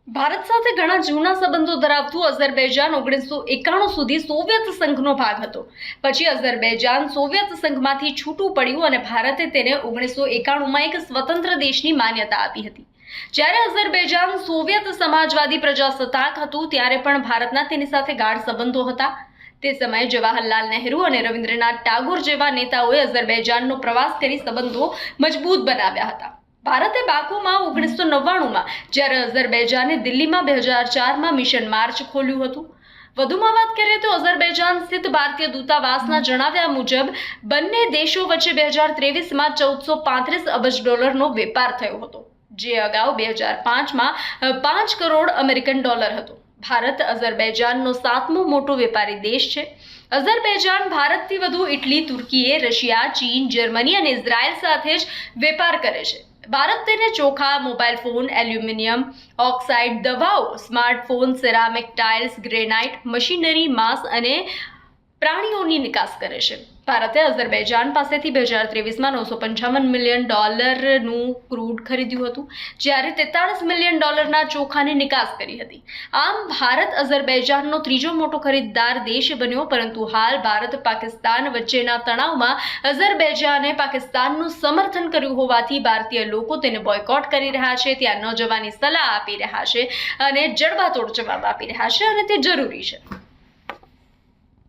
ભારત સાથે ઘણા જૂના સંબંધો ધરાવતું અઝરબૈજાન 1991 સુધી સોવિયત સંઘનો ભાગ હતો। પછી અઝરબૈજાન સોવિયત સંઘમાંથી છૂટું પડ્યું અને ભારતે તેને 1991માં એક સ્વતંત્ર દેશની માન્યતા આપી હતી। જ્યારે અઝરબૈજાન સોવિયત સમાજવાદી પ્રજાસત્તાક હતું ત્યારે પણ ભારતના તેની સાથે ગાઢ સંબંધો હતા। તે સમયે જવાહરલાલ નહેરુ અને રવિન્દ્રનાથ ટાગોર જેવા નેતાઓએ અઝરબૈજાનનો પ્રવાસ કરી સંબંધો મજબૂત બનાવ્યા હતા। ભારતે બાકુમાં 1999માં જ્યારે અઝરબૈજાને દિલ્હીમાં 2004માં મિશન માર્ચ ખોલ્યું હતું। વધુમાં વાત કરીએ તો અઝરબૈજાન સ્થિત ભારતીય દૂતાવાસના જણાવ્યા મુજબ બંને દેશો વચ્ચે 2023માં $1435 અબજ વેપાર થયો હતો, જે અગાઉ 2005માં $5 કરોડ અમેરિકન હતો। ભારત અઝરબૈજાનનો 7મો મોટો વેપારી દેશ છે। અઝરબૈજાન ભારતથી વધુ ઇટલી, તુર્કી, રશિયા, ચીન, જર્મની અને ઇઝરાયલ સાથે જ વેપાર કરે છે। ભારત તેને ચોખા, મોબાઈલ ફોન, એલ્યુમિનિયમ ઓક્સાઇડ, દવાઓ, smartphone, ceramic tiles, granite, machinery, માંસ અને પ્રાણીઓની નિકાસ કરે છે। ભારતે અઝરબૈજાન પાસેથી 2023માં $955 મિલિયન ક્રૂડ ખરીદ્યું હતું, જ્યારે $43 મિલિયન ચોખાની નિકાસ કરી હતી। આમ ભારત અઝરબૈજાનનો ત્રીજો મોટો ખરીદદાર દેશ બન્યો, પરંતુ હાલ ભારત પાકિસ્તાન વચ્ચેના તણાવમાં અઝરબૈજાને પાકિસ્તાનનું સમર્થન કર્યું હોવાથી ભારતીય લોકો તેને બોયકોટ કરી રહ્યા છે, ત્યાં ન જવાની સલાહ આપી રહ્યા છે અને જડબાતોડ જવાબ આપી રહ્યા છે, અને તે જરૂરી છે।